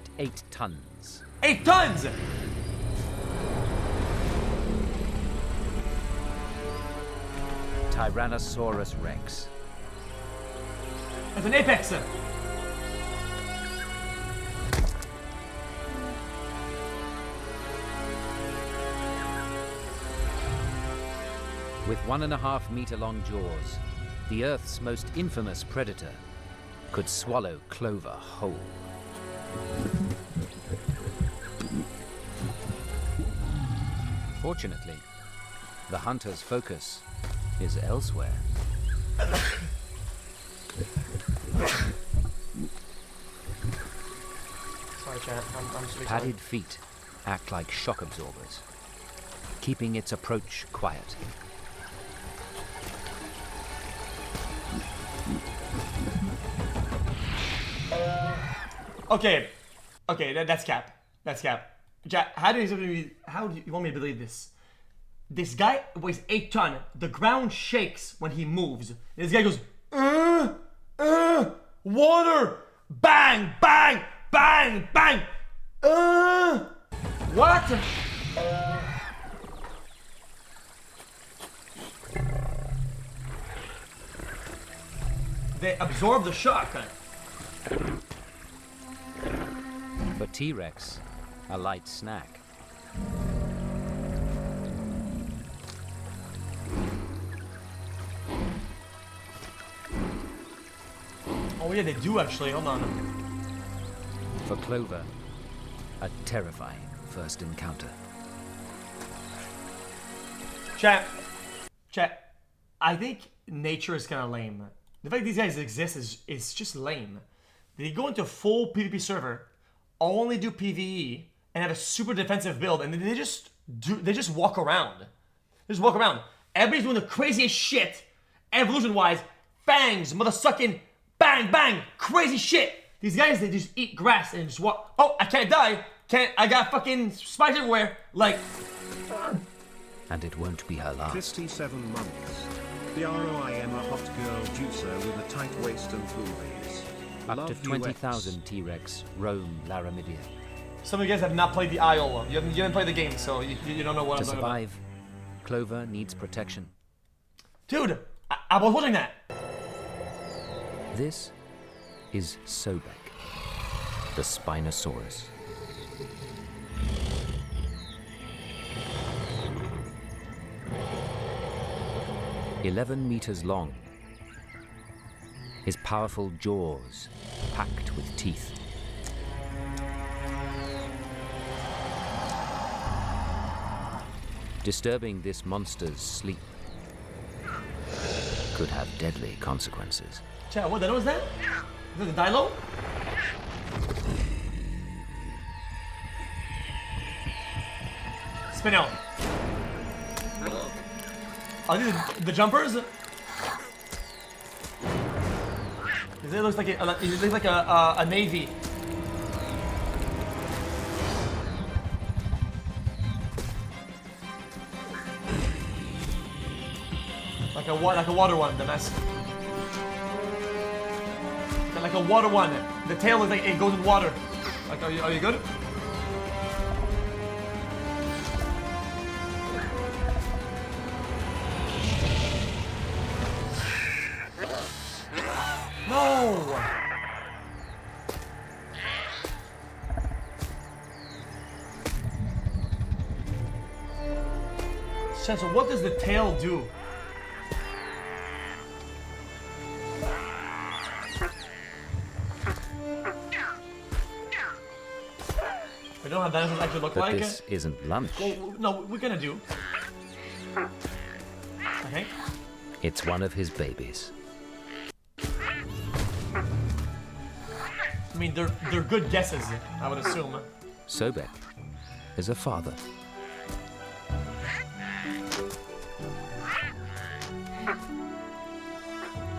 at 8 tons. 8 tons! Tyrannosaurus Rex. That's an apex! With 1.5 meter long jaws, the Earth's most infamous predator could swallow Clover whole. Fortunately, the hunter's focus is elsewhere. Sorry, chat. I'm just Padded feet act like shock absorbers, keeping its approach quiet. Okay, that's cap. That's cap. Jack, how do you want me to believe this? This guy weighs 8 tons. The ground shakes when he moves. This guy goes, water, bang, bang, bang, bang, what? They absorb the shock. For T-Rex, a light snack. Oh yeah, they do actually. Hold on. For Clover, a terrifying first encounter. Chat. I think nature is kind of lame. The fact these guys exist is just lame. They go into full PvP server, only do PvE, and have a super defensive build, and they just walk around. They just walk around. Everybody's doing the craziest shit, evolution-wise. Fangs, motherfucking bang, bang, crazy shit. These guys, they just eat grass and just walk. Oh, I can't die. I got fucking spikes everywhere. Like. And it won't be her last. 57 months. The ROIM a hot girl juicer with a tight waist and boobies. Up to 20,000 T-Rex roam Laramidia. Some of you guys have not played the Isle. You haven't played the game, so you don't know what I'm talking about. To survive, Clover needs protection. Dude, I was watching that. This is Sobek, the Spinosaurus. "11 meters long, his powerful jaws packed with teeth. Disturbing this monster's sleep could have deadly consequences. Chat, what the hell was that? Is that the Dilo? Spin out. Are these the jumpers? It looks like a navy. Like a water one, the mess. Like a water one. The tail is like it goes in water. Like, are you good? No. So what does the tail do? We don't have dinosaurs actually look But like. this isn't lunch. Well, no, we're gonna do. Okay. It's one of his babies. I mean, they're good guesses, I would assume. Sobek is a father.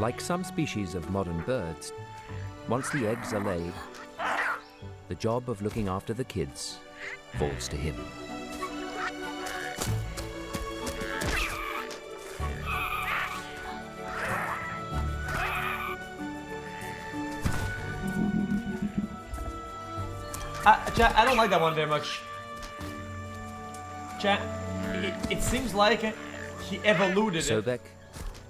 Like some species of modern birds, once the eggs are laid, the job of looking after the kids falls to him. Chat, I don't like that one very much. Chat, it seems like he evolved. Sobek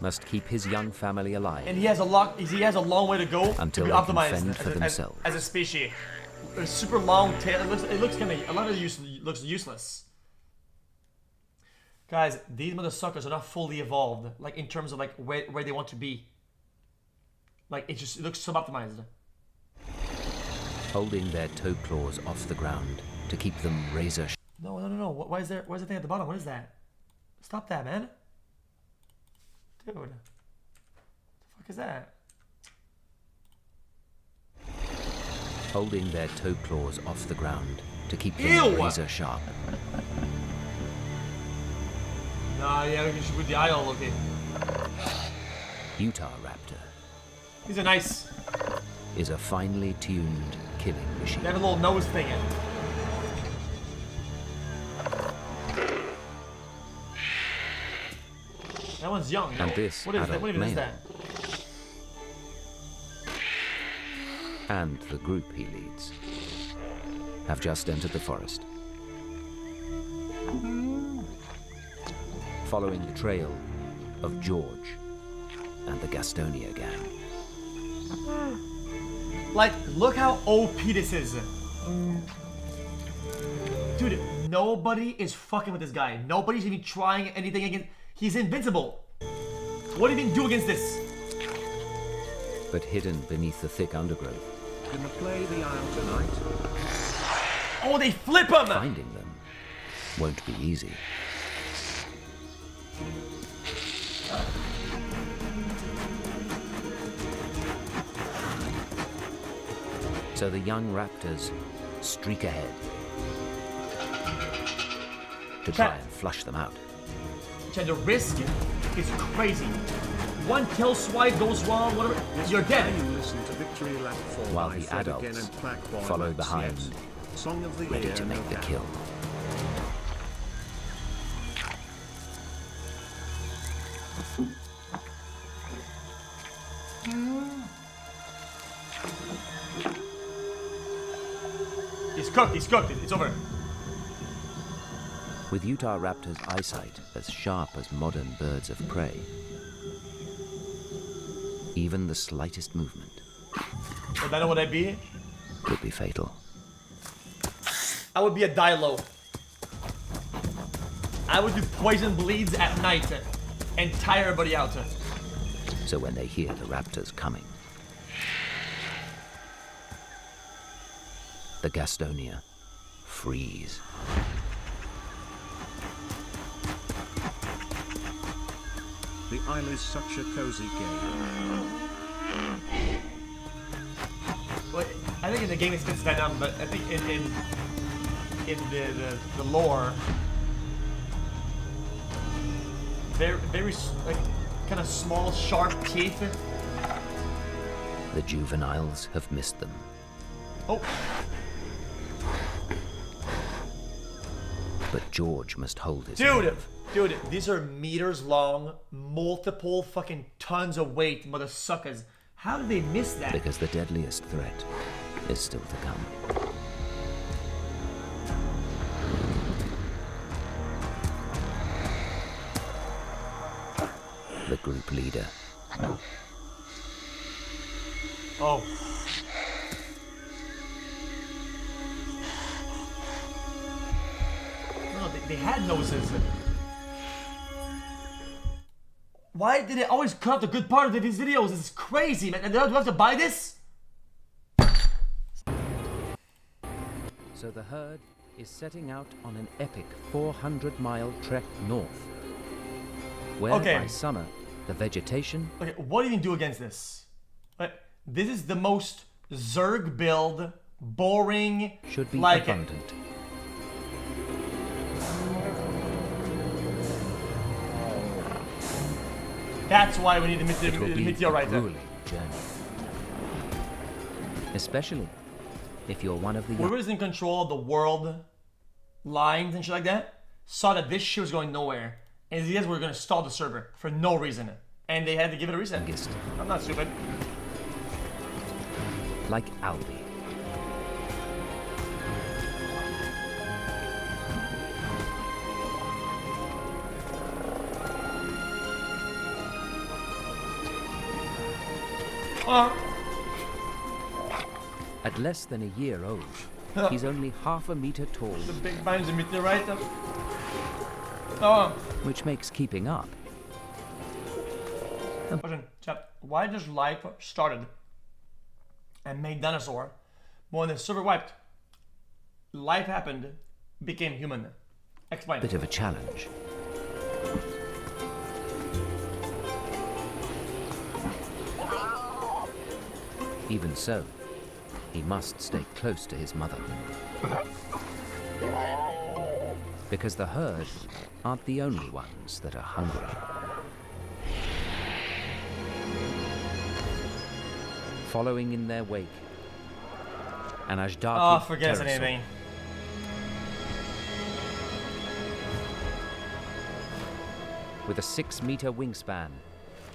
must keep his young family alive. And he has a long way to go until to be they can optimized fend for themselves. as a species. A super long tail. It looks kind of a lot of it looks useless. Guys, these mother suckers are not fully evolved, like in terms of like where they want to be. Like it looks sub-optimized. Holding their toe claws off the ground to keep them razor sharp. No. Why is there? Where's the thing at the bottom? What is that? Stop that, man. Dude. What the fuck is that? Holding their toe claws off the ground to keep them Ew! razor sharp. Nah, yeah, we should put the eye all okay. Utahraptor These are nice. is a finely tuned killing machine. They have a little nose thing in. That one's young. And no? this What is that? adult What even is male. that? And the group he leads have just entered the forest. Following the trail of George and the Gastonia gang. Like, look how OP this is. Dude, nobody is fucking with this guy. Nobody's even trying anything against. He's invincible. What do you even do against this? But hidden beneath the thick undergrowth, Gonna play the aisle tonight? Oh, they flip him! finding them won't be easy. So the young raptors streak ahead to try and flush them out. Chad, the risk is crazy. One kill swipe goes wrong, whatever, you're dead. You listen to Victory Lap 4 While by the Fred adults again and Plaque Boy follow Max, behind, yes. Song of the ready year, to no make the doubt. kill. He's cooked, it's over. With Utahraptor's eyesight as sharp as modern birds of prey, even the slightest movement But I know what I'd be? could be fatal. I would be a Dilo. I would do poison bleeds at night and tire everybody out. So when they hear the raptors coming, the Gastonia freeze. The Isle is such a cozy game. Well, I think in the game it fits Venom, but I think in the lore, very like kind of small, sharp teeth. The juveniles have missed them. Oh, But George must hold his dude, nerve. dude, these are meters long, multiple fucking tons of weight, mother suckers. How did they miss that? Because the deadliest threat is still to come. The group leader. Oh. No, they had noses. Why did they always cut out the good part of these videos? This is crazy, man. Do I have to buy this? So the herd is setting out on an epic 400-mile trek north, where Okay. by summer the vegetation Okay, what do you even do against this? This is the most Zerg build, boring, should be like abundant. That's why we need the It will be a meteorite. grueling journey, especially if you're one of the young. Whoever's in control of the world lines and shit like that saw that this shit was going nowhere, and these guys were gonna stall the server for no reason, and they had to give it a reset. youngest, I'm not stupid. like Albi. At less than a year old, he's only half a meter tall, The big bouncy meteorite. Oh. which makes keeping up Question, chat. Why does life started and made dinosaur, but when the server wiped, life happened, became human? Explain. bit of a challenge. Even so, he must stay close to his mother. Because the herd aren't the only ones that are hungry. Following in their wake, an Oh, Utahraptor forget pterosaur. anything. With a 6-meter wingspan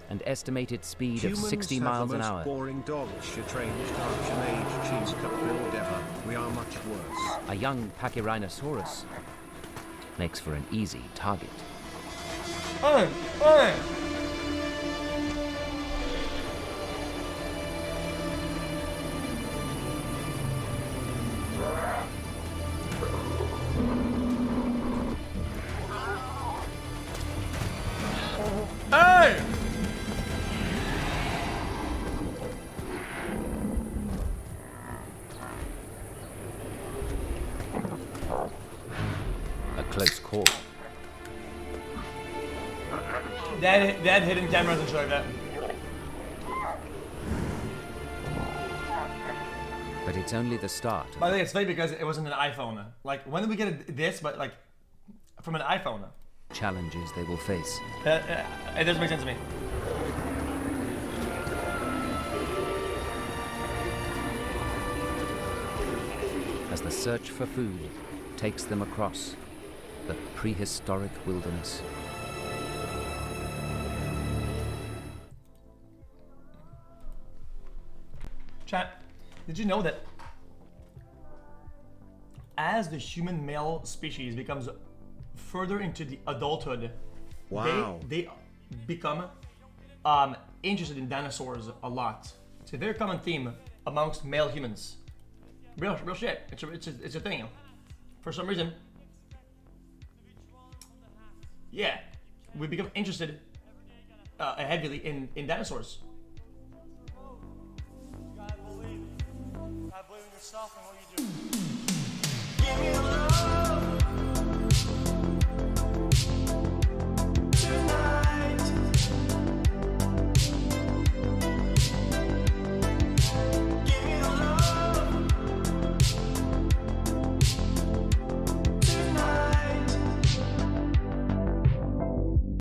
and estimated speed of 60 Humans miles have the an most hour, boring dog shit trained Tarption age cheese cup build ever. We are much worse. a young Pachyrhinosaurus makes for an easy target. Hey, hey. Hey! A close call. That hidden camera doesn't show that. But it's only the start. By the way, it's funny because it wasn't an iPhone. Like, when did we get this? But like, from an iPhone. Challenges they will face. It doesn't make sense to me. As the search for food takes them across the prehistoric wilderness. Chat, did you know that as the human male species becomes further into the adulthood, Wow. they become interested in dinosaurs a lot. It's a very common theme amongst male humans. Real shit. It's a thing. For some reason, yeah, we become interested heavily in dinosaurs. I believe in yourself and what you do.